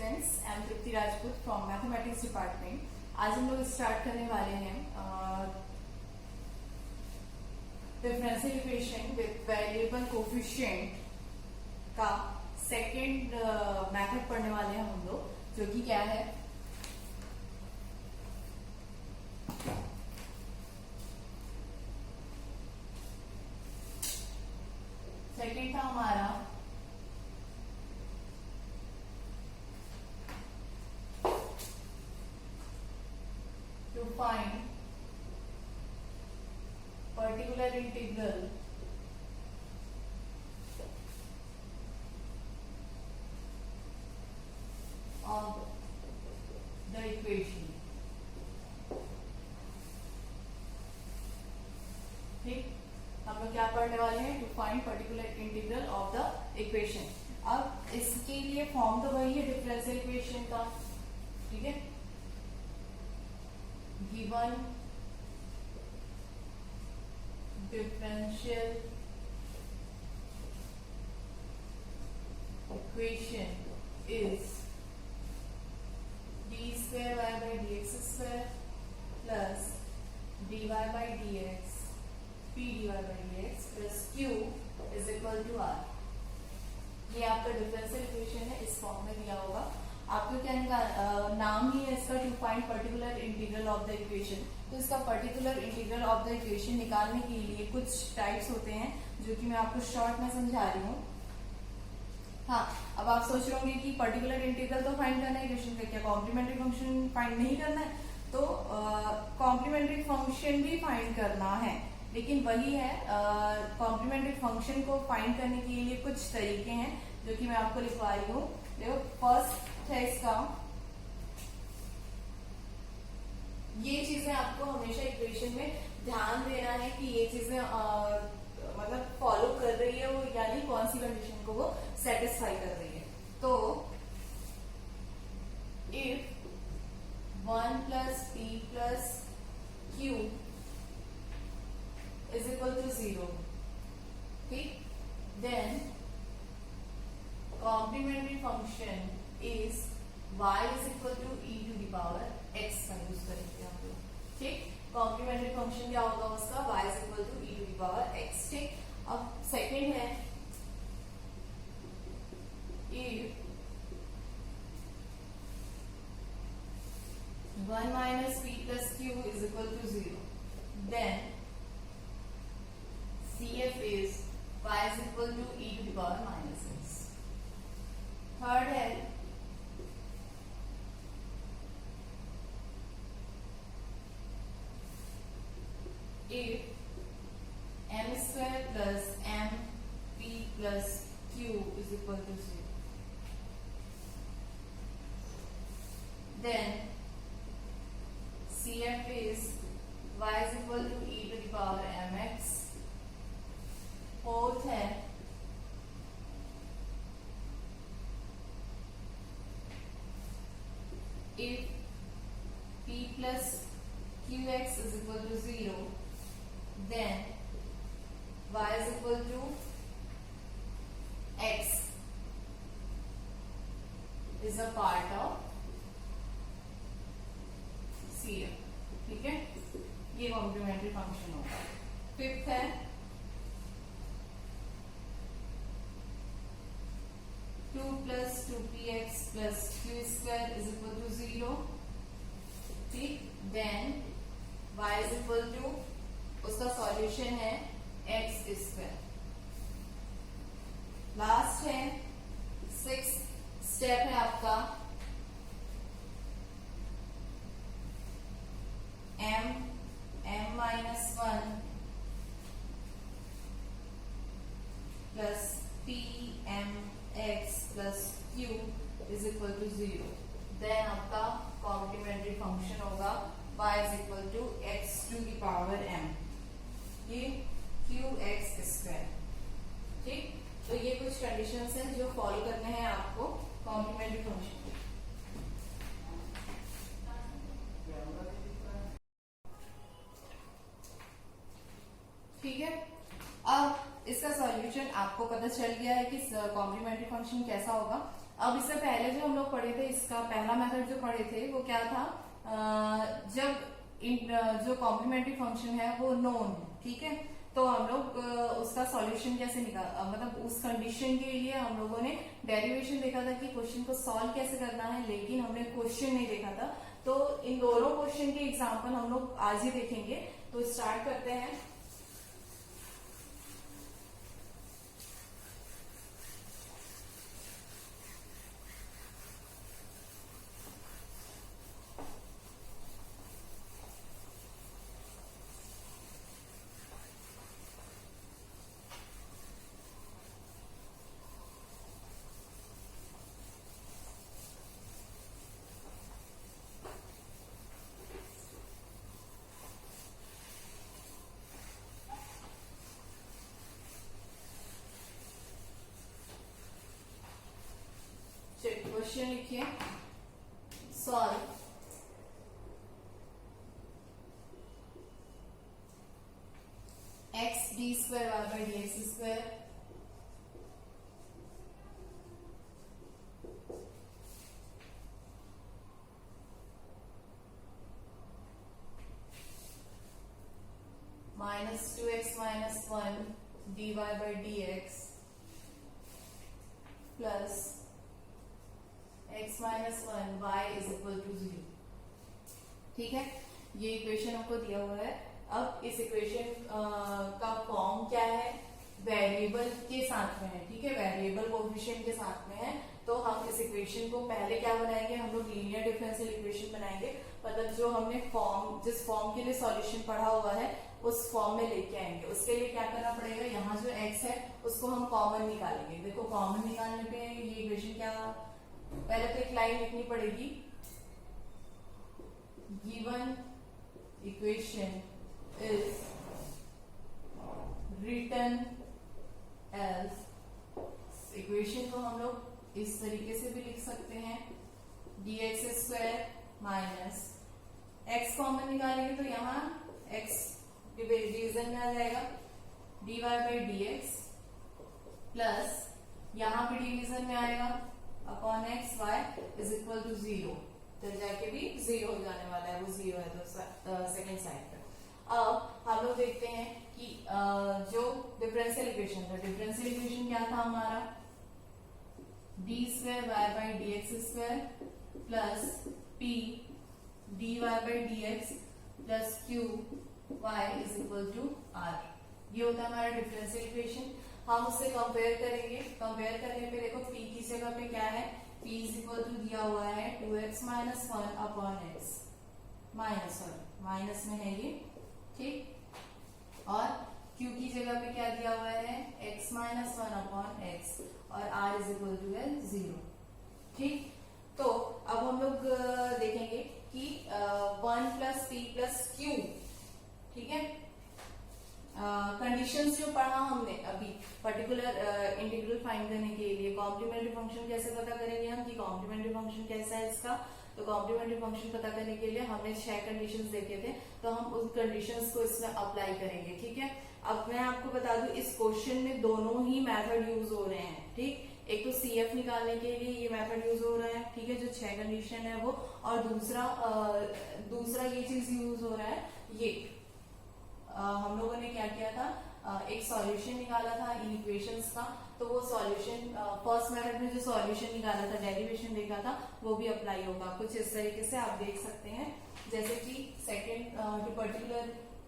Students, I am Tripti Rajput from mathematics department. आज हम लोग स्टार्ट करने वाले हैं differential equation with variable coefficient का सेकंड मेथड पढ़ने वाले हैं हम लोग, जो कि क्या है, सेकंड था हमारा to find particular integral of the equation। ठीक, हम लोग क्या पढ़ने वाले हैं? To find particular integral of the equation. अब इसके लिए फॉर्म तो वही है डिफरेंशियल इक्वेशन का, ठीक है। Given differential equation is D square Y by D X square plus D Y by D X P D Y by D X plus Q is equal to R. ये आपका differential equation है, इस form में दिया होगा। आपको क्या नाम ही है इसका, to find particular integral of the equation. तो इसका particular integral of the equation निकालने के लिए कुछ टाइप्स होते हैं, जो कि मैं आपको शॉर्ट में समझा रही हूँ। हाँ, अब आप सोच रहे होंगे कि पर्टिकुलर इंटीग्रल तो फाइंड करना है इक्वेशन का, क्या कॉम्प्लीमेंट्री फंक्शन फाइंड नहीं करना है? तो कॉम्प्लीमेंट्री फंक्शन भी फाइंड करना है, लेकिन वही है, कॉम्प्लीमेंट्री फंक्शन को फाइंड करने के लिए कुछ तरीके हैं, जो कि मैं आपको लिखवा रही हूँ। देखो, फर्स्ट है इसका, ये चीजें आपको हमेशा इक्वेशन में ध्यान देना है कि ये चीजें मतलब फॉलो कर रही है वो, यानी कौन सी कंडीशन को वो सेटिस्फाई कर रही है। तो if 1 plus P plus Q is equal to 0, ठीक, then complementary function is y is equal to e to the power x का यूज करेंगे हम लोग, ठीक। कॉम्प्लीमेंट्री फंक्शन क्या होगा उसका? y is equal to e to the power x, ठीक। अब सेकंड है, if 1 minus p plus q is equal to 0, then CF is y is equal to e to the power minus x। Third है, if m square plus m p plus q is equal to 0, then CF is y is equal to e to the power mx। Fourth है, if p plus qx is equal to 0, then y is equal to x is a part of CF, ठीक है। ये complementary function होगा। Fifth है, two plus 2px plus q square is equal to 0, ठीक। Then y is equal to, उसका solution है x square. Last है, six step है आपका, m minus 1 plus p m x plus q is equal to 0, देन आपका complementary function होगा y is equal to x to the power m, ये qx square, ठीक। तो ये कुछ कंडीशंस हैं जो फॉलो करने हैं आपको कॉम्प्लीमेंट्री फंक्शन। ठीक है, अब इसका सॉल्यूशन आपको पता चल गया है कि कॉम्प्लीमेंट्री फंक्शन कैसा होगा। अब इससे पहले जो हम लोग पढ़े थे, इसका पहला मेथड जो पढ़े थे वो क्या था, जब जो कॉम्प्लीमेंट्री फंक्शन है वो नोन है, ठीक है, तो हम लोग उसका सॉल्यूशन कैसे मतलब उस कंडीशन के लिए हम लोगों ने डेरिवेशन देखा था कि क्वेश्चन को सॉल्व कैसे करना है, लेकिन हमने क्वेश्चन नहीं देखा था। तो इन दोनों क्वेश्चन के एग्जाम्पल हम लोग आज ही देखेंगे। तो स्टार्ट करते हैं। क्वेश्चन लिखिए, solve X D square Y by D X square minus 2x minus 1 dy by D X plus x minus 1 y is equal to 0। ठीक है, ये इक्वेशन आपको दिया हुआ है। अब इस इक्वेशन का फॉर्म क्या है, वेरिएबल के साथ में है, ठीक है, वेरिएबल कोएफिशिएंट के साथ में है। तो हम इस इक्वेशन को पहले क्या बनाएंगे, हम लोग लीनियर डिफरेंशियल इक्वेशन बनाएंगे, मतलब जो हमने फॉर्म, जिस फॉर्म के लिए सॉल्यूशन पढ़ा हुआ है उस फॉर्म में लेके आएंगे। उसके लिए क्या करना पड़ेगा, यहाँ जो x है उसको हम कॉमन निकालेंगे। देखो कॉमन निकालने पे ये इक्वेशन क्या, पहले तो एक लाइन लिखनी पड़ेगी, given equation is written as, equation को हम लोग इस तरीके से भी लिख सकते हैं, dx square minus x common निकालेंगे तो यहाँ x डिवीजन में आ जाएगा, dy by D X plus यहाँ पे डिवीजन में आएगा upon X Y is equal to 0, तो जाके भी 0 हो जाने वाला है, वो 0 है तो सेकेंड साइड पे। अब हम लोग देखते हैं कि जो डिफरेंशियल इक्वेशन था, डिफरेंशियल इक्वेशन क्या था हमारा, D square Y by D X square plus P D Y by D X plus Q Y is equal to R. ये होता है हमारा डिफरेंशियल इक्वेशन। हम उससे कंपेयर करेंगे, कंपेयर करने पे देखो p की जगह पे क्या है, p इज इक्वल टू दिया हुआ है 2x minus 1 upon x minus 1, minus में है ये, ठीक, और q की जगह पे क्या दिया हुआ है, x माइनस 1 अपॉन x और r इज इक्वल टू है 0, ठीक। तो अब हम लोग देखेंगे कि 1 प्लस p प्लस q, ठीक है, कंडीशंस जो पढ़ा हमने अभी पर्टिकुलर इंटीग्रल फाइंड करने के लिए, कॉम्प्लीमेंट्री फंक्शन कैसे पता करेंगे हम कि कॉम्प्लीमेंट्री फंक्शन कैसा है इसका, तो कॉम्प्लीमेंट्री फंक्शन पता करने के लिए हमने 6 कंडीशंस देखे थे, तो हम उस कंडीशंस को इसमें अप्लाई करेंगे, ठीक है। अब मैं आपको बता दूं इस क्वेश्चन में दोनों ही मेथड यूज हो रहे हैं, ठीक, एक तो CF निकालने के लिए ये मेथड यूज हो रहा है, ठीक है, जो 6 कंडीशन है वो, और दूसरा ये चीज यूज हो रहा है, ये हम लोगों ने क्या किया था, एक सॉल्यूशन निकाला था इन इक्वेशंस का, तो वो सॉल्यूशन फर्स्ट मेथड में जो सॉल्यूशन निकाला था, डेरिवेशन देखा था, वो भी अप्लाई होगा कुछ इस तरीके से आप देख सकते हैं। जैसे कि second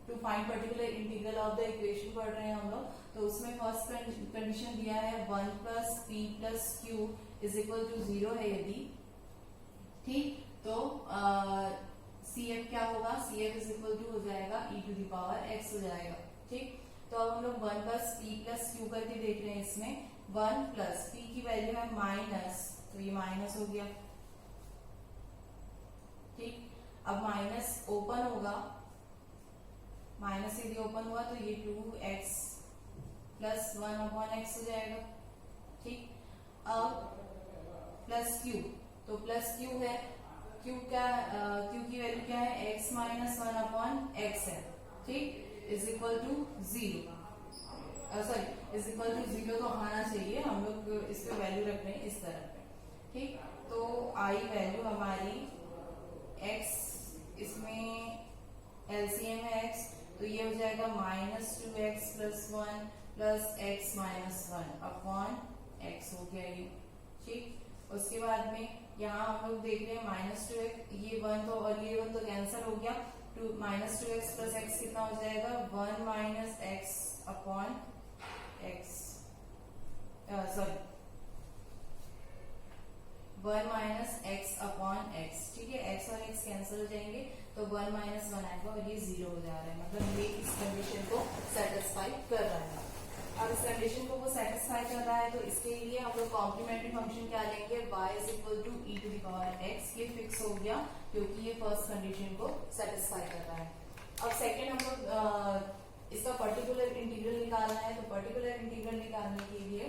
to find particular integral of the equation पढ़ रहे हैं हम लोग, तो उसमें फर्स्ट कंडीशन दिया है 1 plus P plus Q is equal to 0 है यदि, ठीक, तो CF क्या होगा, CF इज इक्वल टू हो जाएगा e to the power x हो जाएगा, ठीक। तो अब हम लोग 1 प्लस पी प्लस क्यू करके देख रहे हैं, इसमें 1 प्लस पी की वैल्यू है माइनस, तो ये माइनस हो गया, ठीक। अब माइनस ओपन होगा, माइनस यदि ओपन हुआ तो ये 2x प्लस 1 अपॉन x हो जाएगा, ठीक। अब प्लस क्यू, तो प्लस क्यू है, क्यू की वैल्यू क्या है, x माइनस 1 अपॉन x है, ठीक, is equal to 0, sorry is equal to 0 तो आना चाहिए, हम लोग इस पे वैल्यू रख रहे हैं इस तरह पे, ठीक। तो आई वैल्यू हमारी x, इसमें एलसीएम है x, तो ये हो जाएगा -2x + 1 + x - 1 अपॉन x हो गया ये। ठीक। उसके बाद में यहाँ हम लोग देख रहे हैं -2x, ये 1 तो और ये 1 तो कैंसिल हो गया, -2x + x कितना हो जाएगा 1 - x upon x, sorry 1 - x upon x। ठीक है, x और x कैंसिल हो जाएंगे तो 1 - 1 आएगा और ये 0 हो जा रहा है, मतलब ये इस कंडीशन को सेटिस्फाई कर रहा है। अब इस कंडीशन को वो सेटिस्फाई कर रहा है तो इसके लिए हम लोग कॉम्प्लीमेंट्री फंक्शन क्या लेंगे, y = e⁻x। ये फिक्स हो गया क्योंकि ये फर्स्ट कंडीशन को सेटिस्फाई कर रहा है। अब सेकेंड हम लोग इसका पर्टिकुलर इंटीग्रल निकालना है, तो पर्टिकुलर इंटीग्रल निकालने के लिए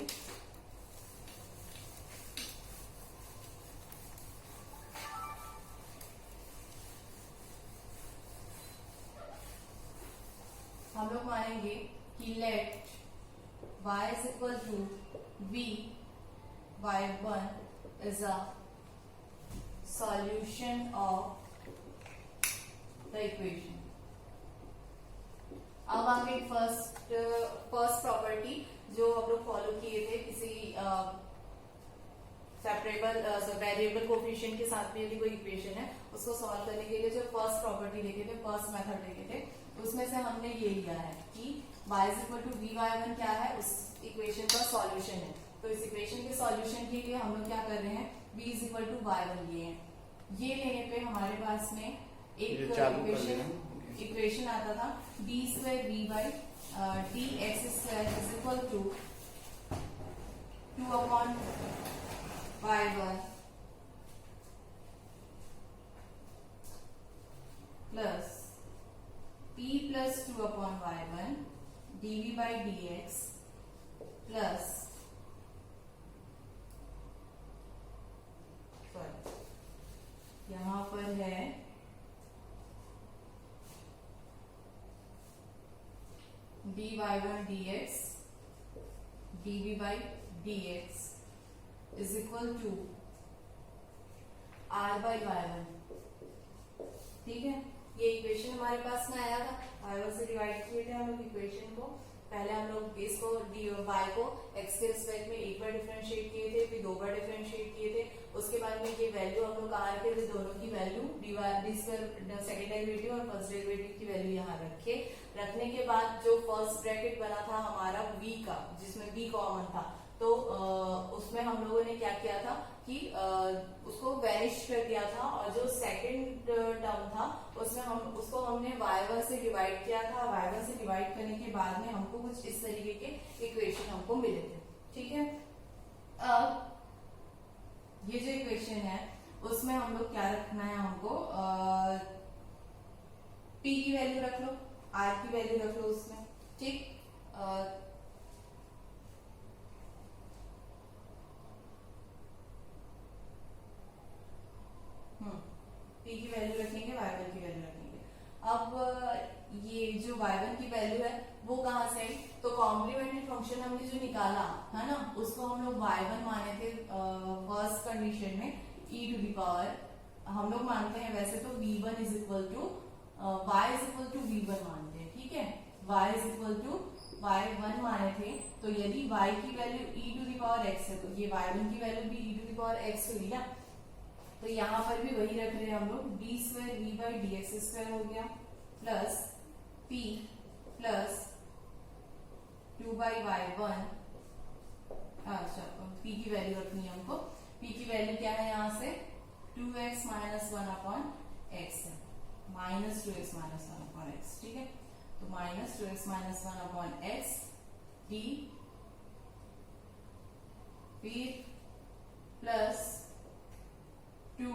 हम लोग मानेंगे कि late y = v y1 is a solution of the equation। अब आगे फर्स्ट प्रॉपर्टी जो हम लोग फॉलो किए थे किसी सेपरेबल वेरिएबल कोफिशिएंट के साथ में यदि कोई इक्वेशन है उसको सॉल्व करने के लिए जो फर्स्ट प्रॉपर्टी देखे थे, फर्स्ट मेथड देखे थे, उसमें से हमने ये लिया है कि y = v(y1) क्या है, उस इक्वेशन का सॉल्यूशन है। तो इस इक्वेशन के सॉल्यूशन के लिए हम लोग क्या कर रहे हैं, v = y1 लिए हैं। ये लेने पे हमारे पास में एक इक्वेशन आता था d2v/dx² = 2/y1 plus p + 2/y1 dv/dx plus यहां पर है dy/dx dv/dx = r/y1। ठीक है, ये इक्वेशन हमारे पास में आया था, y1 से डिवाइड किए थे हम लोग इक्वेशन को। पहले हम लोग इसको y को x के रिस्पेक्ट में एक बार डिफरेंशिएट किए थे, फिर 2 बार डिफरेंशिएट किए थे। उसके बाद में ये वैल्यू हम लोग कहाँ रखे थे, दोनों की वैल्यू सेकंड डेरिवेटिव और फर्स्ट डेरिवेटिव की वैल्यू यहाँ रखने के बाद जो फर्स्ट ब्रैकेट बना था हमारा v का, जिसमें v कॉमन था, तो उसमें हम लोगों ने क्या किया था कि उसको वैनिश कर दिया था, और जो सेकंड टर्म था उसमें हमने y1 से डिवाइड किया था। y1 से डिवाइड करने के बाद में हमको कुछ इस तरीके के इक्वेशन हमको मिले थे। ठीक है, अब ये जो इक्वेशन है उसमें हम लोग क्या रखना है, हमको p की वैल्यू रख लो, r की वैल्यू रख लो उसमें। ठीक, p की वैल्यू रखेंगे, y1 की वैल्यू रखेंगे। अब ये जो y1 की वैल्यू है वो कहाँ से आई, तो कॉम्प्लीमेंट्री फंक्शन हमने जो निकाला है ना, उसको हम लोग y1 माने थे फर्स्ट कंडीशन में, e⁻, हम लोग मानते हैं वैसे तो v1 = y v1 मानते हैं। ठीक है, y y1 माने थे, तो यदि y की वैल्यू e⁻x है तो ये y1 की वैल्यू भी e⁻x हुई ना, तो यहाँ पर भी वही रख रहे हैं हम लोग, d2v/dx² हो गया प्लस p प्लस 2/y1। अच्छा, p की वैल्यू रखनी है हमको, p की वैल्यू क्या है यहाँ से 2x - 1 अपॉन x है, -2x - 1 अपॉन x। ठीक है, तो -2x - 1 अपॉन x d फिर प्लस 2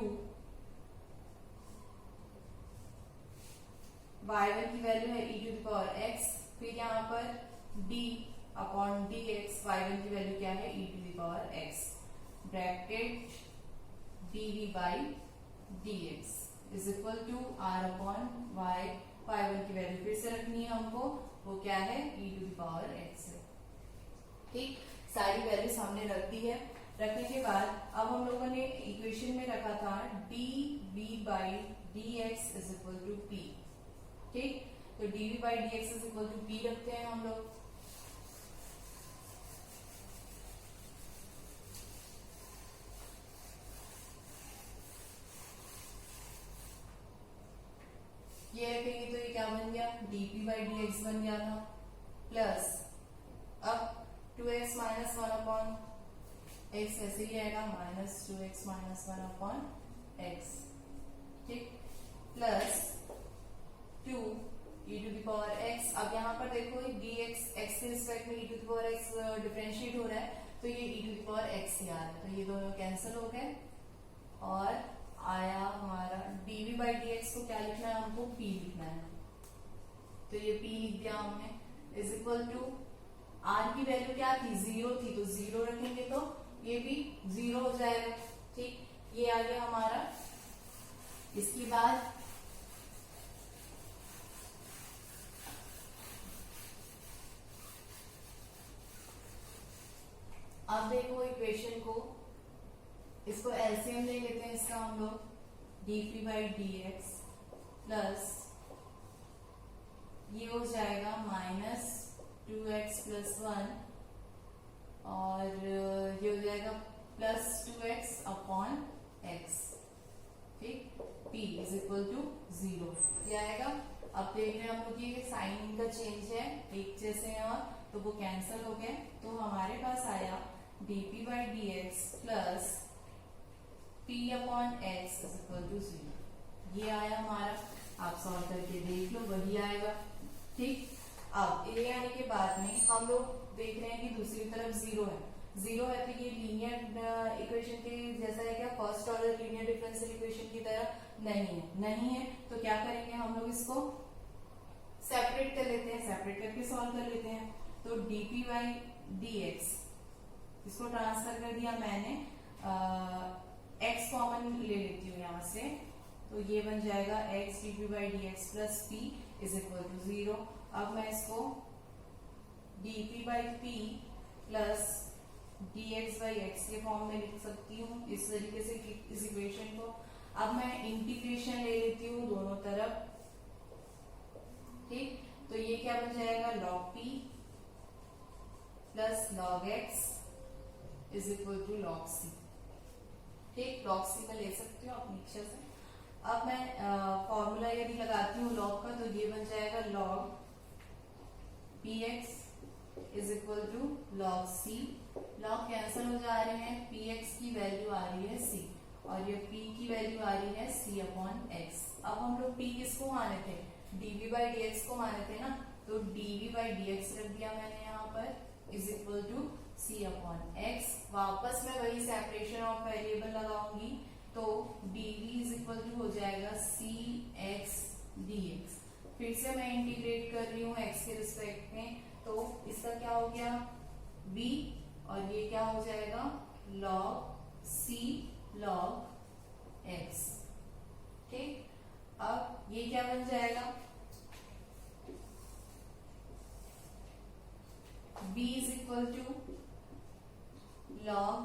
y1 की वैल्यू है e⁻x, फिर यहाँ पर d अपॉन dx, y1 की वैल्यू क्या है e⁻x, bracket dv/dx = r upon y। y1 की वैल्यू फिर से रखनी है हमको, वो क्या है e⁻x है। ठीक, सारी वैल्यूज हमने रख दी है। रखने के बाद अब हम लोगों ने इक्वेशन में रखा था dv by dx is equal to p। ठीक, तो dv by dx is equal to p रखते हैं हम लोग। ये रखेंगे तो ये क्या बन गया, dp by dx बन गया था, प्लस अब 2x माइनस 1 अपॉन x ऐसे ही आएगा, minus 2x minus 1 upon x। ठीक, plus 2 e to the power x। अब यहाँ पर देखो dx x के रिस्पेक्ट में e to the power x differentiate हो रहा है, तो ये e to the power x ही आ रहा है, तो ये दोनों कैंसिल हो गए और आया हमारा dv by dx को क्या लिखना है, हमको p लिखना है, तो ये p लिख दिया हमने, इज इक्वल टू r की वैल्यू क्या थी, 0 थी, तो 0 रखेंगे तो ये भी 0 हो जाएगा। ठीक, ये आ गया हमारा। इसके बाद अब देखो इक्वेशन को, इसको एलसीएम ले लेते हैं इसका हम लोग, dp by dx प्लस ये हो जाएगा माइनस 2x प्लस 1 और ये हो जाएगा प्लस 2x अपॉन x। ठीक, p इज इक्वल टू 0 ये आएगा। अब देख रहे हैं हम लोग ये साइन का चेंज है, एक जैसे हैं और तो वो कैंसिल हो गए, तो हमारे पास आया dp by dx plus p upon x is equal to 0। ये आया हमारा, आप सॉल्व करके देख लो, वही आएगा। ठीक, अब ये आने के बाद में हम लोग देख रहे हैं कि दूसरी तरफ 0 है, 0 है तो ये लीनियर इक्वेशन के जैसा है क्या, first order linear differential equation की तरह नहीं है, नहीं है तो क्या करेंगे हम लोग, इसको सेपरेट कर लेते हैं, सेपरेट करके सॉल्व कर लेते हैं। तो dp by dx इसको ट्रांसफर कर दिया मैंने, x कॉमन ले लेती हूँ यहाँ से, तो ये बन जाएगा x dp by dx plus p is equal to 0। अब मैं इसको dp by p plus dx by x के फॉर्म में लिख सकती हूँ, इस तरीके से इस इक्वेशन को। अब मैं इंटीग्रेशन ले लेती हूँ दोनों तरफ। ठीक, तो ये क्या बन जाएगा, log p plus log x is equal to log c। ठीक, log c में ले सकती हूँ अपनी इच्छा से। अब मैं फॉर्मूला यदि लगाती हूँ log का, तो ये बन जाएगा log px is equal to log c। log cancel हो जा रहे हैं, px की वैल्यू आ रही है c और ये p की वैल्यू आ रही है c अपॉन x। अब हम लोग p किसको माने थे, dv by dx को माने थे ना, तो dv by dx रख दिया मैंने यहाँ पर is equal to c upon x। वापस मैं वही सेपरेशन ऑफ वेरिएबल लगाऊंगी, तो dv इज इक्वल टू हो जाएगा c x dx। फिर से मैं इंटीग्रेट कर रही हूँ x के रिस्पेक्ट में, तो इसका क्या हो गया v और ये क्या हो जाएगा log c log x। ठीक, अब ये क्या बन जाएगा, b is equal to log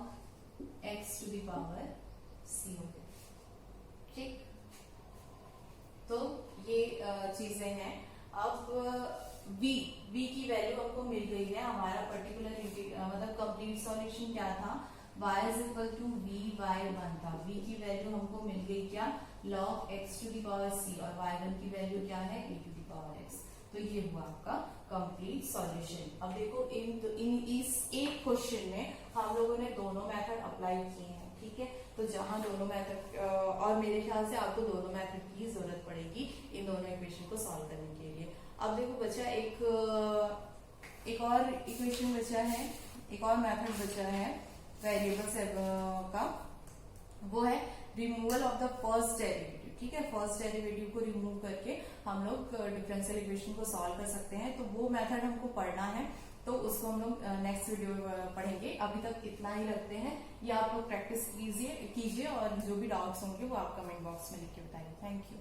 x to the power c हो गया। ठीक, तो ये चीजें हैं। अब v की वैल्यू हमको मिल गई है, हमारा पर्टिकुलर मतलब कंप्लीट सॉल्यूशन क्या था, y is equal to v by 1 था। v की वैल्यू हमको मिल गई क्या, log x to the power c और y1 की वैल्यू क्या है, e to the power x। तो ये हुआ आपका कंप्लीट सॉल्यूशन। अब देखो इस एक क्वेश्चन में हम लोगों ने दोनों मेथड अप्लाई किए हैं। ठीक है, तो जहां दोनों मेथड और मेरे ख्याल से आपको दोनों मेथड की जरूरत पड़ेगी इन दोनों इक्वेशन को सॉल्व करने के लिए। अब देखो बचा एक और इक्वेशन बचा है, एक और मेथड बचा है वेरिएबल का, वो है removal of the first derivative. ठीक है, फर्स्ट डेरिवेटिव को रिमूव करके हम लोग डिफरेंशियल इक्वेशन को सॉल्व कर सकते हैं, तो वो मेथड हमको पढ़ना है, तो उसको हम लोग नेक्स्ट वीडियो में पढ़ेंगे। अभी तक इतना ही रखते हैं, ये आप लोग प्रैक्टिस कीजिए और जो भी डाउट्स होंगे वो आप कमेंट बॉक्स में लिख के बताइए। Thank you.